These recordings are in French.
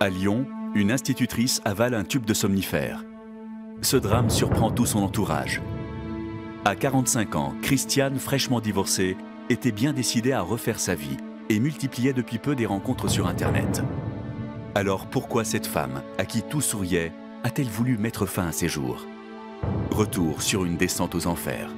À Lyon, une institutrice avale un tube de somnifère. Ce drame surprend tout son entourage. À 45 ans, Christiane, fraîchement divorcée, était bien décidée à refaire sa vie et multipliait depuis peu des rencontres sur Internet. Alors pourquoi cette femme, à qui tout souriait, a-t-elle voulu mettre fin à ses jours? Retour sur une descente aux enfers.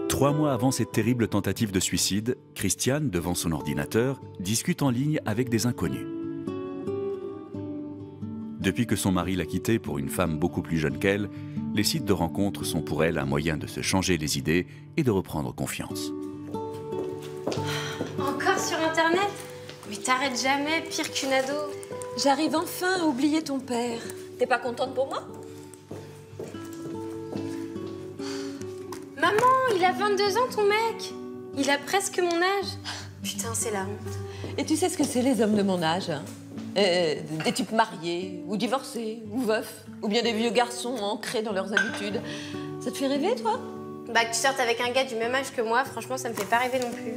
Trois mois avant cette terrible tentative de suicide, Christiane, devant son ordinateur, discute en ligne avec des inconnus. Depuis que son mari l'a quittée pour une femme beaucoup plus jeune qu'elle, les sites de rencontres sont pour elle un moyen de se changer les idées et de reprendre confiance. Encore sur Internet? Mais t'arrêtes jamais, pire qu'une ado. J'arrive enfin à oublier ton père. T'es pas contente pour moi? Maman, il a 22 ans ton mec. Il a presque mon âge. Putain, c'est la honte. Et tu sais ce que c'est les hommes de mon âge, hein? Des types mariés, ou divorcés, ou veufs, ou bien des vieux garçons ancrés dans leurs habitudes. Ça te fait rêver, toi? Bah, que tu sortes avec un gars du même âge que moi, franchement, ça me fait pas rêver non plus.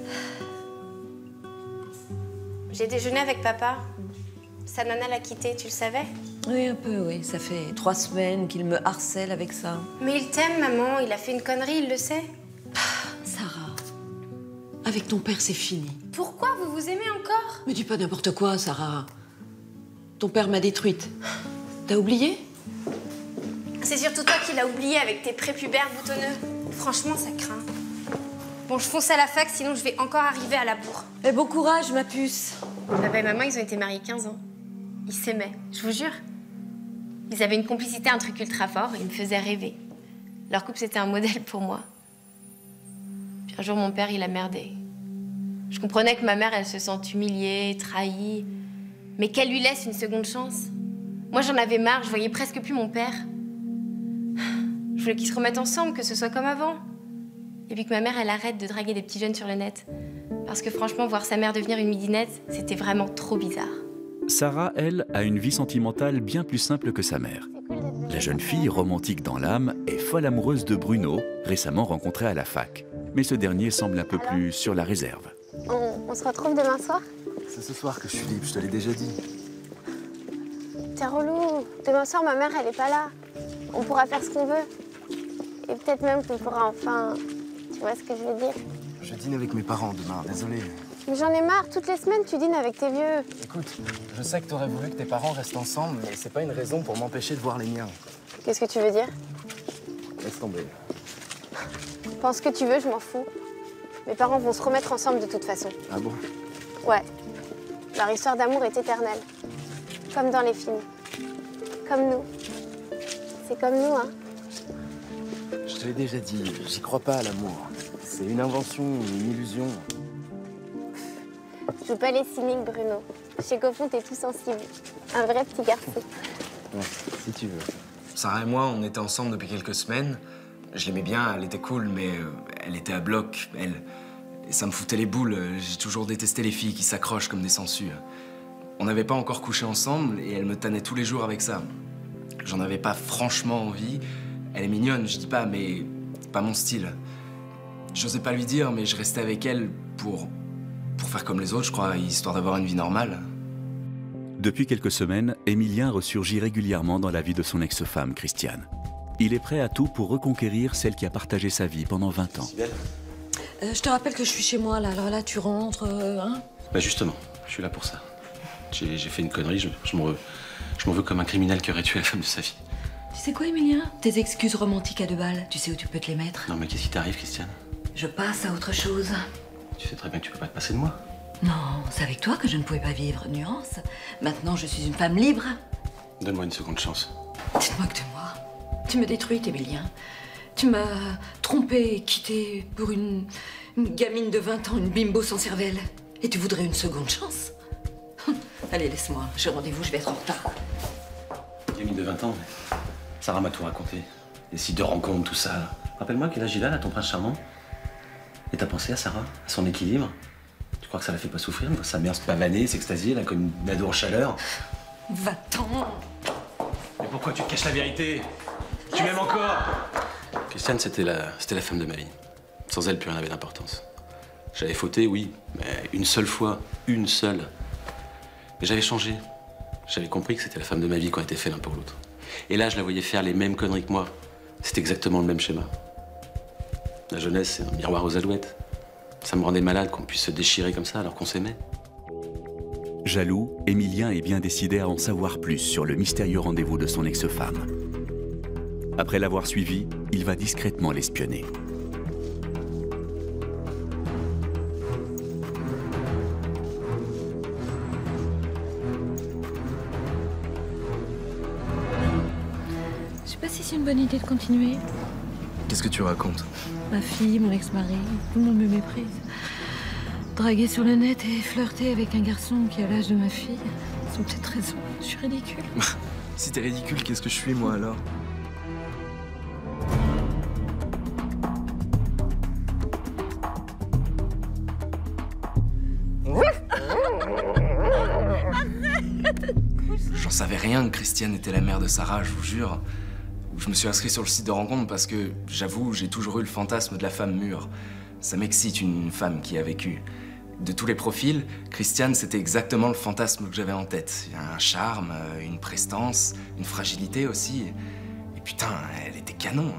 J'ai déjeuné avec papa. Sa nana l'a quitté, tu le savais? Oui, un peu, oui. Ça fait 3 semaines qu'il me harcèle avec ça. Mais il t'aime, maman. Il a fait une connerie, il le sait. Sarah, avec ton père, c'est fini. Pourquoi vous vous aimez encore? Mais dis pas n'importe quoi, Sarah. Ton père m'a détruite. T'as oublié? C'est surtout toi qui l'as oublié avec tes prépubères boutonneux. Franchement, ça craint. Bon, je fonce à la fac, sinon je vais encore arriver à la bourre. Et bon courage, ma puce. Papa et maman, ils ont été mariés 15 ans. Ils s'aimaient, je vous jure. Ils avaient une complicité, un truc ultra fort, ils me faisaient rêver. Leur couple, c'était un modèle pour moi. Puis un jour, mon père, il a merdé. Je comprenais que ma mère, elle se sente humiliée, trahie, mais qu'elle lui laisse une seconde chance. Moi, j'en avais marre, je voyais presque plus mon père. Je voulais qu'ils se remettent ensemble, que ce soit comme avant. Et puis que ma mère, elle arrête de draguer des petits jeunes sur le net. Parce que franchement, voir sa mère devenir une midinette, c'était vraiment trop bizarre. Sarah, elle, a une vie sentimentale bien plus simple que sa mère. La jeune fille, romantique dans l'âme, est folle amoureuse de Bruno, récemment rencontré à la fac. Mais ce dernier semble un peu plus sur la réserve. On se retrouve demain soir? C'est ce soir que je suis libre, je te l'ai déjà dit. T'es relou. Demain soir, ma mère, elle est pas là. On pourra faire ce qu'on veut. Et peut-être même qu'on pourra enfin... Tu vois ce que je veux dire? Je dîne avec mes parents demain, désolé. Mais j'en ai marre. Toutes les semaines, tu dînes avec tes vieux. Écoute, je sais que t'aurais voulu que tes parents restent ensemble, mais c'est pas une raison pour m'empêcher de voir les miens. Qu'est-ce que tu veux dire? Laisse tomber. Pense ce que tu veux, je m'en fous. Mes parents vont se remettre ensemble de toute façon. Ah bon? Ouais. Leur histoire d'amour est éternelle. Comme dans les films. Comme nous. C'est comme nous, hein. Je te l'ai déjà dit, j'y crois pas à l'amour. C'est une invention, une illusion. Joue pas les cyniques, Bruno. Chez Coffon, t'es tout sensible. Un vrai petit garçon. Ouais, si tu veux. Sarah et moi, on était ensemble depuis quelques semaines. Je l'aimais bien, elle était cool, mais elle était à bloc, elle. Et ça me foutait les boules. J'ai toujours détesté les filles qui s'accrochent comme des sangsues. On n'avait pas encore couché ensemble et elle me tannait tous les jours avec ça. J'en avais pas franchement envie. Elle est mignonne, je dis pas, mais pas mon style. J'osais pas lui dire, mais je restais avec elle pour faire comme les autres, je crois, histoire d'avoir une vie normale. Depuis quelques semaines, Émilien ressurgit régulièrement dans la vie de son ex-femme, Christiane. Il est prêt à tout pour reconquérir celle qui a partagé sa vie pendant 20 ans. Je te rappelle que je suis chez moi, là. Alors là, tu rentres, hein? Bah justement, je suis là pour ça. J'ai fait une connerie, je m'en veux comme un criminel qui aurait tué la femme de sa vie. Tu sais quoi, Émilien? Tes excuses romantiques à 2 balles, tu sais où tu peux te les mettre? Non mais qu'est-ce qui t'arrive, Christiane? Je passe à autre chose. Tu sais très bien que tu peux pas te passer de moi. Non, c'est avec toi que je ne pouvais pas vivre. Nuance. Maintenant, je suis une femme libre. Donne-moi une seconde chance. Tu te moques de moi. Tu me détruis, Émilien. Tu m'as trompé et quitté pour une gamine de 20 ans, une bimbo sans cervelle. Et tu voudrais une seconde chance? Allez, laisse-moi. J'ai rendez-vous, je vais être en retard. Gamine de 20 ans, mais Sarah m'a tout raconté. Les sites de rencontres, tout ça. Rappelle-moi quel âge il a, là, ton prince charmant. Et t'as pensé à Sarah, à son équilibre? Tu crois que ça la fait pas souffrir? Sa mère se pavaner, s'extasier, là, comme une ado en chaleur. Va-t'en! Mais pourquoi tu te caches la vérité? Tu m'aimes encore? Christiane, c'était la femme de ma vie. Sans elle, plus rien n'avait d'importance. J'avais fauté, oui, mais une seule fois, une seule. Mais j'avais changé. J'avais compris que c'était la femme de ma vie qu'on était fait l'un pour l'autre. Et là, je la voyais faire les mêmes conneries que moi. C'était exactement le même schéma. La jeunesse, c'est un miroir aux alouettes. Ça me rendait malade qu'on puisse se déchirer comme ça alors qu'on s'aimait. Jaloux, Émilien est bien décidé à en savoir plus sur le mystérieux rendez-vous de son ex-femme. Après l'avoir suivi, il va discrètement l'espionner. Je sais pas si c'est une bonne idée de continuer. Qu'est-ce que tu racontes? Ma fille, mon ex-mari, tout le monde me méprise. Draguer sur le net et flirter avec un garçon qui a l'âge de ma fille, ils ont peut-être raison. Je suis ridicule. Si t'es ridicule, qu'est-ce que je suis, moi, alors? J'en savais rien que Christiane était la mère de Sarah, je vous jure. Je me suis inscrit sur le site de rencontre parce que, j'avoue, j'ai toujours eu le fantasme de la femme mûre. Ça m'excite, une femme qui a vécu. De tous les profils, Christiane, c'était exactement le fantasme que j'avais en tête. Il y a un charme, une prestance, une fragilité aussi. Et putain, elle était canon.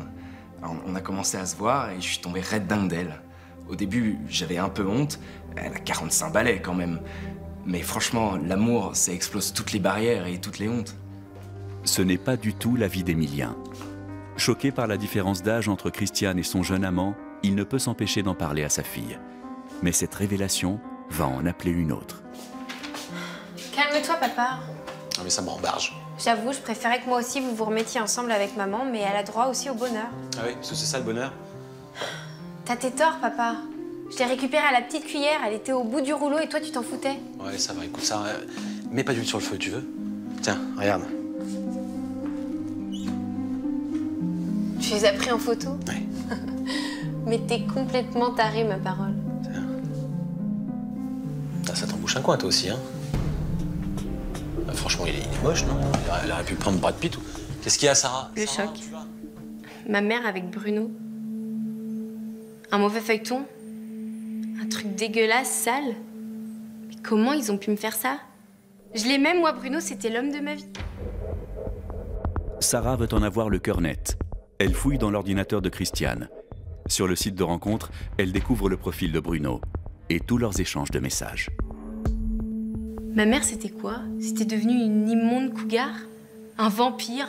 Alors, on a commencé à se voir et je suis tombé raide dingue d'elle. Au début, j'avais un peu honte. Elle a 45 balais quand même. Mais franchement, l'amour, ça explose toutes les barrières et toutes les hontes. Ce n'est pas du tout l'avis d'Émilien. Choqué par la différence d'âge entre Christiane et son jeune amant, il ne peut s'empêcher d'en parler à sa fille. Mais cette révélation va en appeler une autre. Calme-toi, papa. Ah mais ça m'embarge. J'avoue, je préférais que moi aussi vous vous remettiez ensemble avec maman, mais elle a droit aussi au bonheur. Ah oui, parce que c'est ça le bonheur? T'as tes torts, papa. Je l'ai récupérée à la petite cuillère, elle était au bout du rouleau et toi tu t'en foutais. Ouais, ça va, écoute ça. Mets pas d'huile sur le feu, tu veux? Tiens, regarde. Tu les as pris en photo? Ouais. Mais t'es complètement taré, ma parole. Ça t'embouche un coin, toi aussi, hein? Franchement, il est moche, non? Elle aurait pu prendre Brad Pitt ou... Qu'est-ce qu'il y a, Sarah? Le choc. Ma mère avec Bruno. Un mauvais feuilleton. Un truc dégueulasse, sale. Mais comment ils ont pu me faire ça? Je l'aimais, moi, Bruno, c'était l'homme de ma vie. Sarah veut en avoir le cœur net. Elle fouille dans l'ordinateur de Christiane. Sur le site de rencontre, elle découvre le profil de Bruno et tous leurs échanges de messages. Ma mère, c'était quoi? C'était devenu une immonde cougar? Un vampire?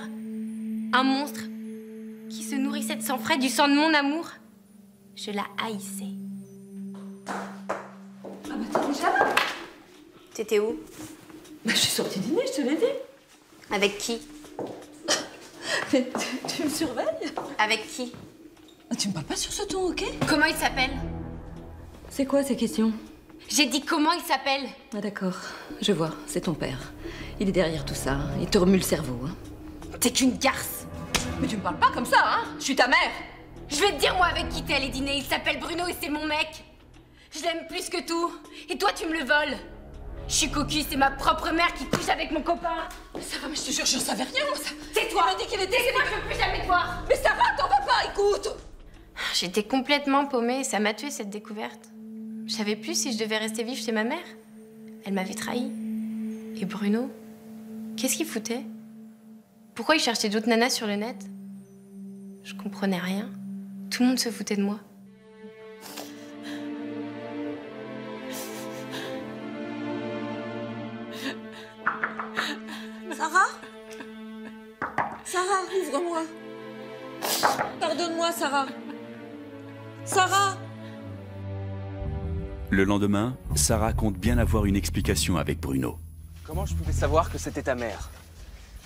Un monstre? Qui se nourrissait de sang frais du sang de mon amour? Je la haïssais. Ah bah t'es déjà là? T'étais où? Bah je suis sortie dîner, je te l'ai dit. Avec qui? Mais tu me surveilles? Avec qui? Tu me parles pas sur ce ton, ok? Comment il s'appelle? C'est quoi ces questions? J'ai dit comment il s'appelle? Ah d'accord, je vois, c'est ton père. Il est derrière tout ça, il te remue le cerveau, hein. T'es qu'une garce. Mais tu me parles pas comme ça, hein? Je suis ta mère! Je vais te dire moi avec qui t'es allé dîner. Il s'appelle Bruno et c'est mon mec. Je l'aime plus que tout. Et toi, tu me le voles. Je suis cocu, c'est ma propre mère qui couche avec mon copain. Mais ça va, mais je te jure, je savais rien, moi. C'est toi. Il m'a dit qu'il était... C'est moi, je veux plus jamais te voir. Mais ça va, t'en vas pas, écoute! J'étais complètement paumée et ça m'a tuée cette découverte. Je savais plus si je devais rester vivre chez ma mère. Elle m'avait trahi. Et Bruno, qu'est-ce qu'il foutait? Pourquoi il cherchait d'autres nanas sur le net? Je comprenais rien. Tout le monde se foutait de moi. Sarah? Sarah, ouvre-moi. Pardonne-moi, Sarah. Sarah! Le lendemain, Sarah compte bien avoir une explication avec Bruno. Comment je pouvais savoir que c'était ta mère?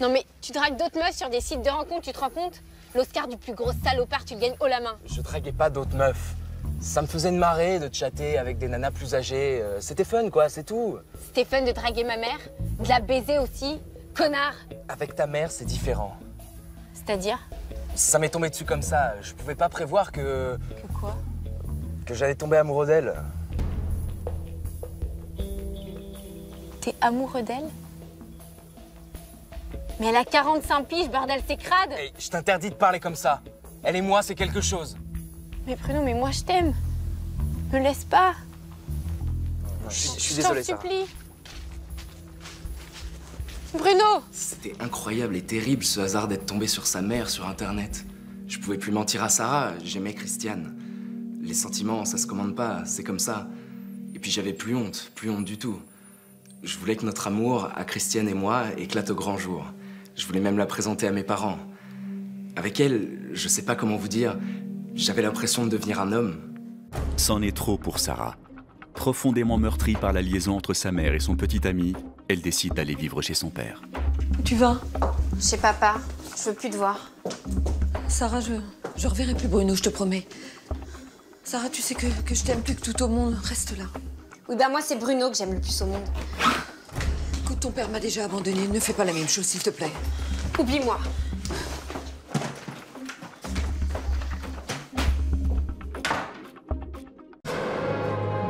Non mais tu dragues d'autres meufs sur des sites de rencontres, tu te rends compte? L'Oscar du plus gros salopard, tu le gagnes haut la main. Je draguais pas d'autres meufs. Ça me faisait une marée de chatter avec des nanas plus âgées. C'était fun, quoi, c'est tout. C'était fun de draguer ma mère, de la baiser aussi. Connard! Avec ta mère, c'est différent. C'est-à-dire? Ça m'est tombé dessus comme ça. Je pouvais pas prévoir que... Que quoi? Que j'allais tomber amoureux d'elle. T'es amoureux d'elle? Mais elle a 45 piges, bordel, c'est crade! Hey, je t'interdis de parler comme ça. Elle et moi, c'est quelque chose. Mais Bruno, mais moi je t'aime. Me laisse pas. Je suis désolé, Je t'en Sarah. supplie. Bruno! C'était incroyable et terrible ce hasard d'être tombé sur sa mère sur Internet. Je pouvais plus mentir à Sarah, j'aimais Christiane. Les sentiments, ça se commande pas, c'est comme ça. Et puis j'avais plus honte du tout. Je voulais que notre amour, à Christiane et moi, éclate au grand jour. Je voulais même la présenter à mes parents. Avec elle, je sais pas comment vous dire, j'avais l'impression de devenir un homme. C'en est trop pour Sarah. Profondément meurtrie par la liaison entre sa mère et son petit ami, elle décide d'aller vivre chez son père. Où tu vas? Chez papa, je veux plus te voir. Sarah, je reverrai plus Bruno, je te promets. Sarah, tu sais que je t'aime plus que tout au monde. Reste là. Oui, bah moi c'est Bruno que j'aime le plus au monde. Écoute, ton père m'a déjà abandonnée. Ne fais pas la même chose, s'il te plaît. Oublie-moi.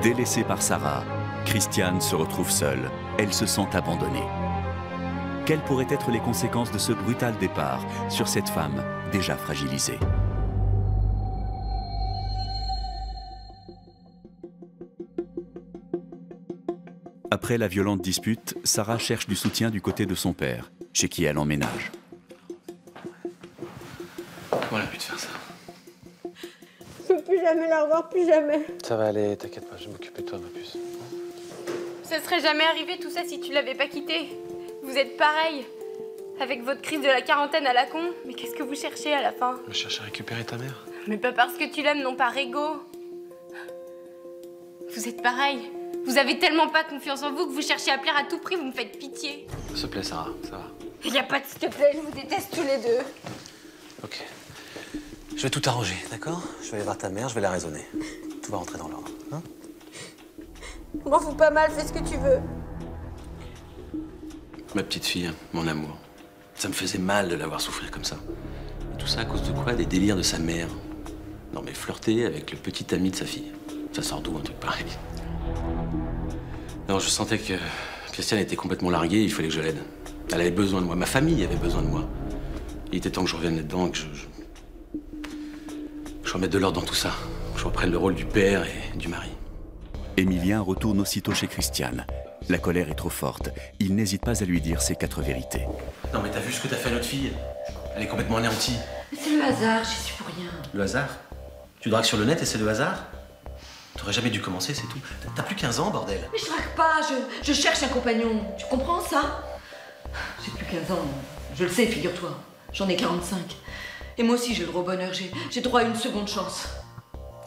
Délaissée par Sarah, Christiane se retrouve seule. Elle se sent abandonnée. Quelles pourraient être les conséquences de ce brutal départ sur cette femme déjà fragilisée? Après la violente dispute, Sarah cherche du soutien du côté de son père, chez qui elle emménage. Voilà, pu de faire ça. Je veux plus jamais la revoir, plus jamais. Ça va aller, t'inquiète pas, je vais m'occuper de toi, ma puce. Ça serait jamais arrivé tout ça si tu l'avais pas quitté. Vous êtes pareil. Avec votre crise de la quarantaine à la con. Mais qu'est-ce que vous cherchez à la fin? Je cherche à récupérer ta mère. Mais pas parce que tu l'aimes, non par ego. Vous êtes pareil. Vous avez tellement pas confiance en vous que vous cherchez à plaire à tout prix, vous me faites pitié. S'il te plaît, Sarah, ça va. Il y a pas de s'il te plaît, je vous déteste tous les deux. Ok. Je vais tout arranger, d'accord? Je vais aller voir ta mère, je vais la raisonner. Tout va rentrer dans l'ordre, hein? Je m'en fous pas mal, fais ce que tu veux. Ma petite fille, mon amour. Ça me faisait mal de la voir souffrir comme ça. Et tout ça à cause de quoi? Des délires de sa mère. Non mais flirter avec le petit ami de sa fille. Ça sort d'où un truc pareil? Non, je sentais que Christiane était complètement larguée, il fallait que je l'aide. Elle avait besoin de moi, ma famille avait besoin de moi. Il était temps que je revienne là-dedans, que je remette de l'ordre dans tout ça. Que je reprenne le rôle du père et du mari. Emilien retourne aussitôt chez Christiane. La colère est trop forte. Il n'hésite pas à lui dire ses 4 vérités. Non mais t'as vu ce que t'as fait à notre fille? Elle est complètement anéantie. C'est le hasard, j'y suis pour rien. Le hasard? Tu dragues sur le net et c'est le hasard? T'aurais jamais dû commencer, c'est tout. T'as plus 15 ans, bordel. Mais je drague pas, je cherche un compagnon. Tu comprends ça? J'ai plus 15 ans, je le sais, figure-toi. J'en ai 45. Et moi aussi, j'ai le droit au bonheur, j'ai droit à une seconde chance.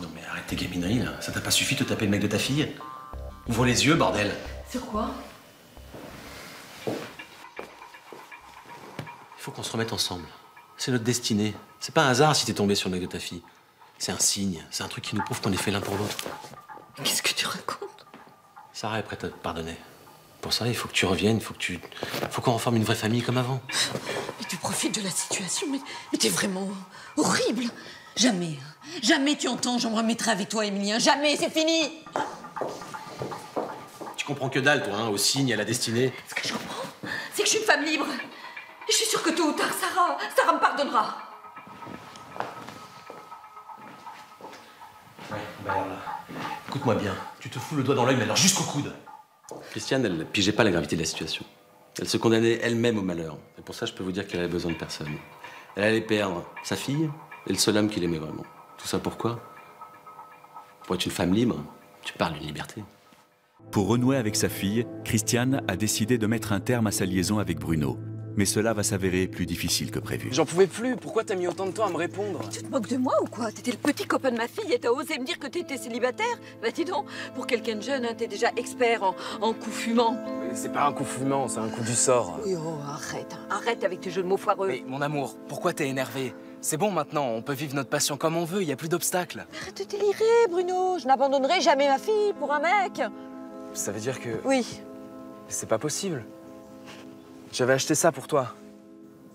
Non mais arrête tes gamineries, là. Ça t'a pas suffi de te taper le mec de ta fille? Ouvre les yeux, bordel. Sur quoi? Il faut qu'on se remette ensemble. C'est notre destinée. C'est pas un hasard si t'es tombé sur le mec de ta fille. C'est un signe, c'est un truc qui nous prouve qu'on est fait l'un pour l'autre. Qu'est-ce que tu racontes? Sarah est prête à te pardonner. Pour ça, il faut que tu reviennes, faut qu'on reforme une vraie famille comme avant. Mais tu profites de la situation, mais t'es vraiment horrible. Jamais, jamais tu entends, j'en remettrai avec toi, Emilien. Jamais, c'est fini. Tu comprends que dalle, toi, hein, au signe, à la destinée. Ce que je comprends, c'est que je suis une femme libre. Et je suis sûre que tôt ou tard, Sarah me pardonnera. Ouais, bah alors là, écoute-moi bien. Tu te fous le doigt dans l'œil, mais alors jusqu'au coude. Christiane, elle ne pigeait pas la gravité de la situation. Elle se condamnait elle-même au malheur. Et pour ça, je peux vous dire qu'elle avait besoin de personne. Elle allait perdre sa fille et le seul homme qui l'aimait vraiment. Tout ça pourquoi? Pour être une femme libre, tu parles d'une liberté. Pour renouer avec sa fille, Christiane a décidé de mettre un terme à sa liaison avec Bruno. Mais cela va s'avérer plus difficile que prévu. J'en pouvais plus, pourquoi t'as mis autant de temps à me répondre? Tu te moques de moi ou quoi? T'étais le petit copain de ma fille et t'as osé me dire que t'étais célibataire? Bah dis donc, pour quelqu'un de jeune, hein, t'es déjà expert en coups fumants. Mais c'est pas un coup fumant, c'est un coup du sort. Oui, oh, arrête avec tes jeux de mots foireux. Mais mon amour, pourquoi t'es énervé? C'est bon maintenant, on peut vivre notre passion comme on veut, y a plus d'obstacles. Arrête de délirer, Bruno. Je n'abandonnerai jamais ma fille pour un mec. Ça veut dire que... Oui. C'est pas possible. J'avais acheté ça pour toi.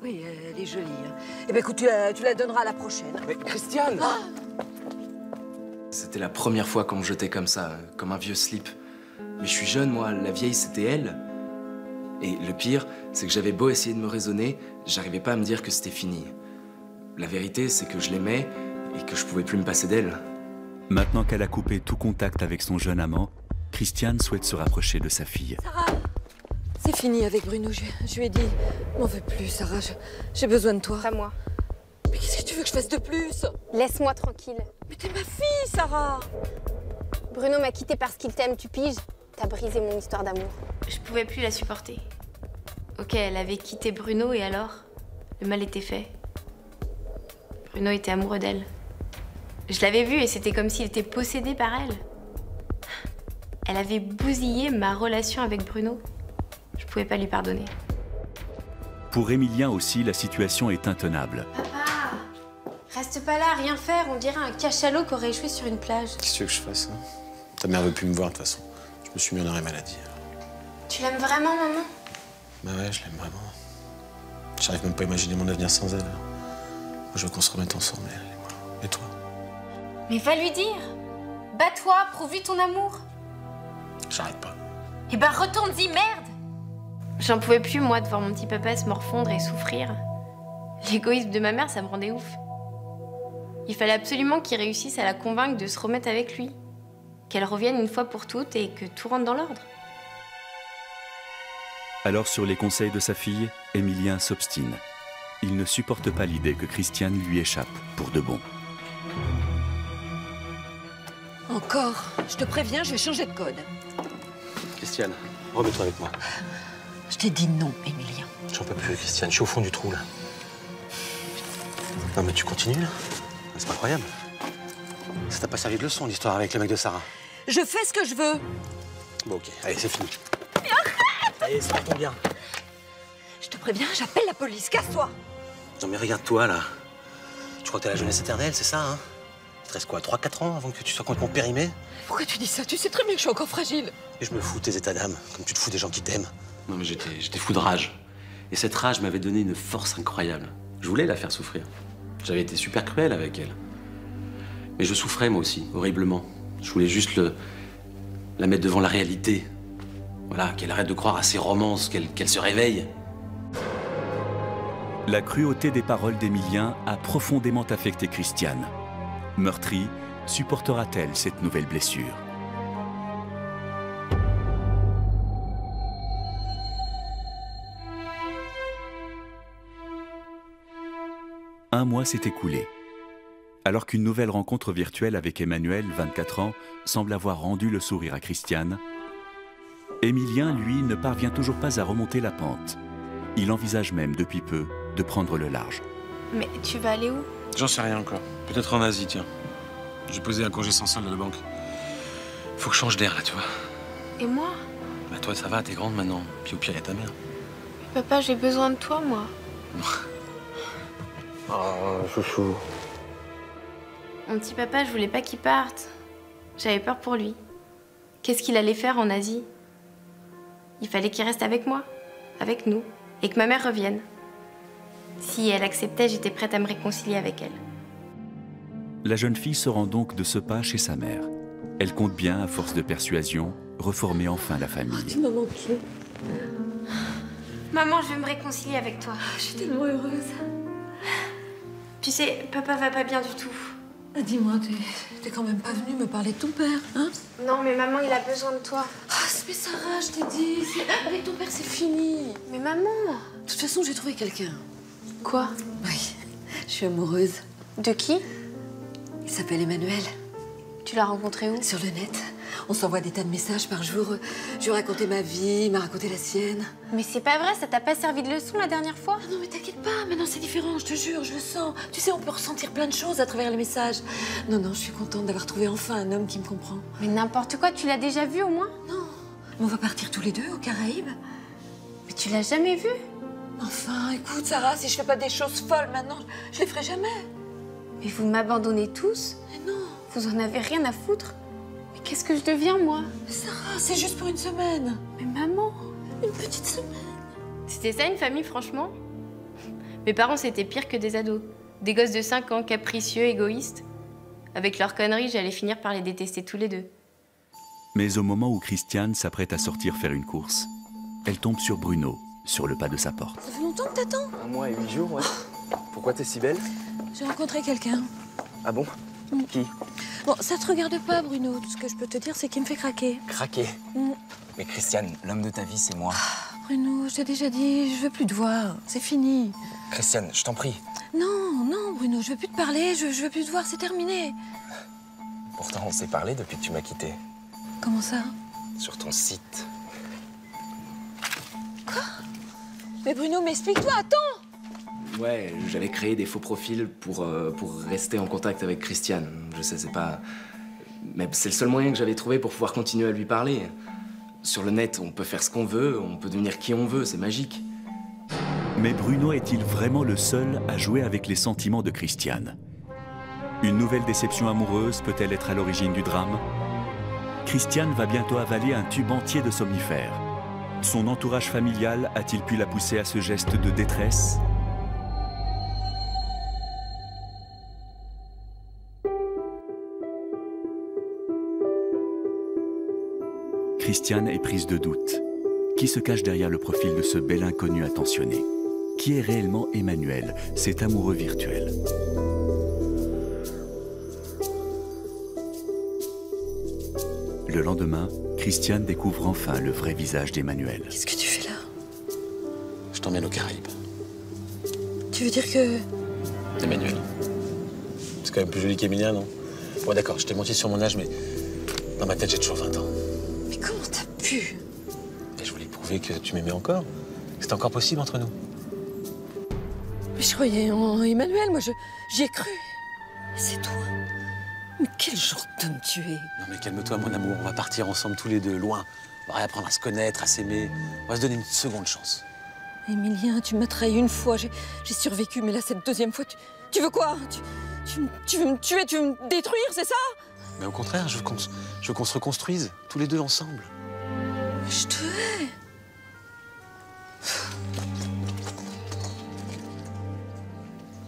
Oui, elle est jolie. Hein. Eh bien, écoute, tu la donneras à la prochaine. Mais Christiane C'était la première fois qu'on me jetait comme ça, comme un vieux slip. Mais je suis jeune, moi. La vieille, c'était elle. Et le pire, c'est que j'avais beau essayer de me raisonner, j'arrivais pas à me dire que c'était fini. La vérité, c'est que je l'aimais et que je pouvais plus me passer d'elle. Maintenant qu'elle a coupé tout contact avec son jeune amant, Christiane souhaite se rapprocher de sa fille. Sarah, c'est fini avec Bruno. Je lui ai dit, m'en veux plus, Sarah. J'ai besoin de toi. Pas moi. Mais qu'est-ce que tu veux que je fasse de plus? Laisse-moi tranquille. Mais t'es ma fille, Sarah. Bruno m'a quittée parce qu'il t'aime, tu piges? T'as brisé mon histoire d'amour. Je pouvais plus la supporter. Ok, elle avait quitté Bruno et alors? Le mal était fait. Bruno était amoureux d'elle. Je l'avais vu et c'était comme s'il était possédé par elle. Elle avait bousillé ma relation avec Bruno. Je pouvais pas lui pardonner. Pour Émilien aussi, la situation est intenable. Papa, reste pas là à rien faire. On dirait un cachalot qui aurait échoué sur une plage. Qu'est-ce que tu veux que je fasse hein? Ta mère veut plus me voir de toute façon. Je me suis mis en arrêt maladie. Tu l'aimes vraiment, maman? Bah ouais, je l'aime vraiment. J'arrive même pas à imaginer mon avenir sans elle. Moi, je veux qu'on se remette ensemble, elle et moi. Et toi? Mais va lui dire. Bats-toi, prouve-lui ton amour. J'arrête pas. Eh ben retourne-y, merde! J'en pouvais plus, moi, de voir mon petit papa se morfondre et souffrir. L'égoïsme de ma mère, ça me rendait ouf. Il fallait absolument qu'il réussisse à la convaincre de se remettre avec lui. Qu'elle revienne une fois pour toutes et que tout rentre dans l'ordre. Alors, sur les conseils de sa fille, Émilien s'obstine. Il ne supporte pas l'idée que Christiane lui échappe pour de bon. Encore. Je te préviens, je vais changer de code. Christiane, remets-toi avec moi. Je t'ai dit non, Émilien. J'en peux plus, Christiane. Je suis au fond du trou, là. Non, mais tu continues, là? C'est pas incroyable. Ça t'a pas servi de leçon, l'histoire avec le mec de Sarah? Je fais ce que je veux. Bon, ok. Allez, c'est fini. Mais arrête! Allez, ça tombe bien. Je te préviens, j'appelle la police. Casse-toi! Non, mais regarde-toi, là. Tu crois que t'as la jeunesse éternelle, c'est ça, hein? Il te reste quoi, 3-4 ans avant que tu sois complètement périmé? Pourquoi tu dis ça? Tu sais très bien que je suis encore fragile. Et je me fous de tes états d'âme, comme tu te fous des gens qui t'aiment. Non, mais j'étais fou de rage. Et cette rage m'avait donné une force incroyable. Je voulais la faire souffrir. J'avais été super cruel avec elle. Mais je souffrais, moi aussi, horriblement. Je voulais juste la mettre devant la réalité. Voilà, qu'elle arrête de croire à ses romances, qu'elle se réveille. La cruauté des paroles d'Émilien a profondément affecté Christiane. Meurtrie, supportera-t-elle cette nouvelle blessure? Un mois s'est écoulé. Alors qu'une nouvelle rencontre virtuelle avec Emmanuel, 24 ans, semble avoir rendu le sourire à Christiane, Émilien, lui, ne parvient toujours pas à remonter la pente. Il envisage même, depuis peu, de prendre le large. Mais tu vas aller où? J'en sais rien encore. Peut-être en Asie, tiens. J'ai posé un congé sans solde à la banque. Faut que je change d'air, là, tu vois. Et moi? Bah toi, ça va, t'es grande maintenant. Puis au pire, il y a ta mère. Papa, j'ai besoin de toi, moi. Oh, chouchou. Mon petit papa, je voulais pas qu'il parte. J'avais peur pour lui. Qu'est-ce qu'il allait faire en Asie? Il fallait qu'il reste avec moi, avec nous, et que ma mère revienne. Si elle acceptait, j'étais prête à me réconcilier avec elle. La jeune fille se rend donc de ce pas chez sa mère. Elle compte bien, à force de persuasion, reformer enfin la famille. Tu m'as manqué. Maman, je veux me réconcilier avec toi. Je suis tellement heureuse. Tu sais, papa va pas bien du tout. Ah, dis-moi, t'es quand même pas venue me parler de ton père, hein? Non, mais maman, il a besoin de toi. Ah, mais Sarah, je t'ai dit, avec ton père, c'est fini. Mais maman... De toute façon, j'ai trouvé quelqu'un. Quoi? Oui, je suis amoureuse. De qui? Il s'appelle Emmanuel. Tu l'as rencontré où? Sur le net. On s'envoie des tas de messages par jour. Je lui ai raconté ma vie, il m'a raconté la sienne. Mais c'est pas vrai, ça t'a pas servi de leçon la dernière fois? Ah non, mais t'inquiète pas, maintenant c'est différent, je te jure, je le sens. Tu sais, on peut ressentir plein de choses à travers les messages. Non, je suis contente d'avoir trouvé enfin un homme qui me comprend. Mais n'importe quoi, tu l'as déjà vu au moins? Non, mais on va partir tous les deux aux Caraïbes. Mais tu l'as jamais vu? Enfin, écoute, Sarah, si je fais pas des choses folles maintenant, je les ferai jamais. Mais vous m'abandonnez tous? Mais non. Vous en avez rien à foutre? Mais qu'est-ce que je deviens, moi? Sarah, c'est juste pour une semaine. Mais maman... Une petite semaine. C'était ça une famille, franchement? Mes parents, c'était pire que des ados. Des gosses de 5 ans, capricieux, égoïstes. Avec leurs conneries, j'allais finir par les détester tous les deux. Mais au moment où Christiane s'apprête à sortir faire une course, elle tombe sur Bruno, sur le pas de sa porte. Ça fait longtemps que t'attends? 1 mois et 8 jours, ouais. Pourquoi t'es si belle? J'ai rencontré quelqu'un. Ah bon? Qui? Bon, ça te regarde pas, Bruno. Tout ce que je peux te dire, c'est qu'il me fait craquer. Craquer. Mais Christiane, l'homme de ta vie, c'est moi. Bruno, je t'ai déjà dit, je veux plus te voir. C'est fini. Christiane, je t'en prie. Non, non, Bruno, je veux plus te parler, je veux plus te voir, c'est terminé. Pourtant, on s'est parlé depuis que tu m'as quitté. Comment ça? Sur ton site. Quoi? Mais Bruno, mais explique-toi, attends! Ouais, j'avais créé des faux profils pour rester en contact avec Christiane. Je sais, c'est pas... Mais c'est le seul moyen que j'avais trouvé pour pouvoir continuer à lui parler. Sur le net, on peut faire ce qu'on veut, on peut devenir qui on veut, c'est magique. Mais Bruno est-il vraiment le seul à jouer avec les sentiments de Christiane? Une nouvelle déception amoureuse peut-elle être à l'origine du drame? Christiane va bientôt avaler un tube entier de somnifères. Son entourage familial a-t-il pu la pousser à ce geste de détresse? Christiane est prise de doute. Qui se cache derrière le profil de ce bel inconnu attentionné? Qui est réellement Emmanuel, cet amoureux virtuel? Le lendemain, Christiane découvre enfin le vrai visage d'Emmanuel. Qu'est-ce que tu fais là? Je t'emmène aux Caraïbes. Tu veux dire que... Emmanuel. C'est quand même plus joli qu'Emilia, non? Ouais, d'accord, je t'ai menti sur mon âge, mais dans ma tête, j'ai toujours 20 ans. Mais comment t'as pu? Et je voulais prouver que tu m'aimais encore, que c'était encore possible entre nous. Mais je croyais en Emmanuel, moi j'y ai cru. C'est toi. Mais quel genre d'homme tu es? Non mais calme-toi, mon amour, on va partir ensemble tous les deux, loin. On va réapprendre à se connaître, à s'aimer. On va se donner une seconde chance. Emilien, tu m'as trahi une fois, j'ai survécu, mais là, cette deuxième fois, tu veux quoi? Tu veux me tuer, tu veux me détruire, c'est ça? Mais au contraire, je veux qu'on se reconstruise, tous les deux ensemble. Je te hais.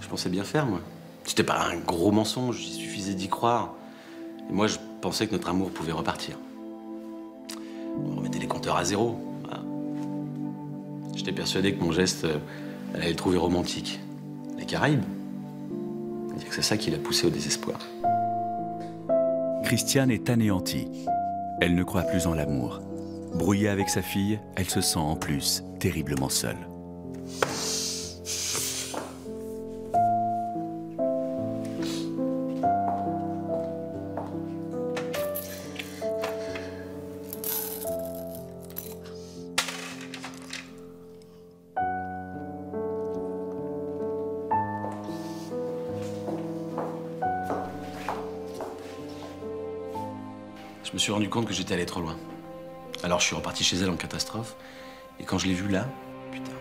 Je pensais bien faire, moi. C'était pas un gros mensonge, il suffisait d'y croire. Et moi, je pensais que notre amour pouvait repartir. On remettait les compteurs à zéro. Voilà. J'étais persuadé que mon geste, elle allait le trouver romantique. Les Caraïbes. Il y a que c'est ça qui l'a poussé au désespoir. Christiane est anéantie. Elle ne croit plus en l'amour. Brouillée avec sa fille, elle se sent en plus terriblement seule. Je me suis rendu compte que j'étais allé trop loin. Alors je suis reparti chez elle en catastrophe. Et quand je l'ai vue là, putain.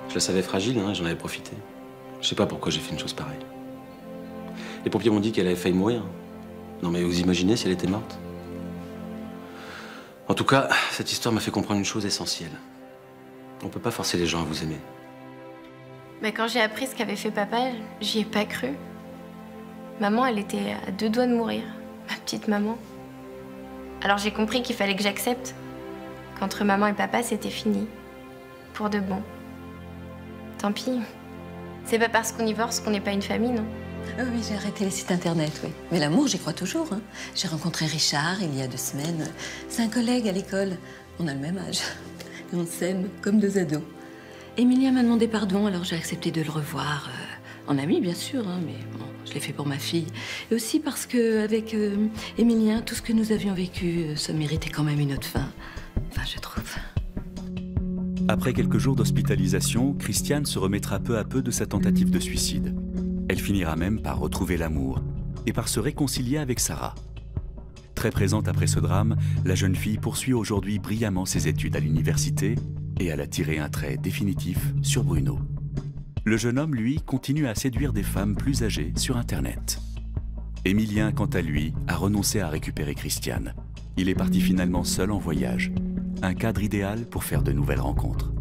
Je la savais fragile, hein, et j'en avais profité. Je sais pas pourquoi j'ai fait une chose pareille. Les pompiers m'ont dit qu'elle avait failli mourir. Non mais vous imaginez si elle était morte? En tout cas, cette histoire m'a fait comprendre une chose essentielle. On peut pas forcer les gens à vous aimer. Mais quand j'ai appris ce qu'avait fait papa, j'y ai pas cru. Maman, elle était à 2 doigts de mourir. Ma petite maman. Alors j'ai compris qu'il fallait que j'accepte qu'entre maman et papa, c'était fini. Pour de bon. Tant pis. C'est pas parce qu'on divorce qu'on n'est pas une famille, non? Ah oui, j'ai arrêté les sites internet, oui. Mais l'amour, j'y crois toujours. Hein. J'ai rencontré Richard il y a 2 semaines. C'est un collègue à l'école. On a le même âge. Et on s'aime comme 2 ados. Emilia m'a demandé pardon, alors j'ai accepté de le revoir. En ami, bien sûr, hein, mais bon, je l'ai fait pour ma fille. Et aussi parce qu'avec Emilien, tout ce que nous avions vécu, ça méritait quand même une autre fin. Enfin, je trouve. Après quelques jours d'hospitalisation, Christiane se remettra peu à peu de sa tentative de suicide. Elle finira même par retrouver l'amour et par se réconcilier avec Sarah. Très présente après ce drame, la jeune fille poursuit aujourd'hui brillamment ses études à l'université et elle a tiré un trait définitif sur Bruno. Le jeune homme, lui, continue à séduire des femmes plus âgées sur Internet. Emilien, quant à lui, a renoncé à récupérer Christiane. Il est parti finalement seul en voyage. Un cadre idéal pour faire de nouvelles rencontres.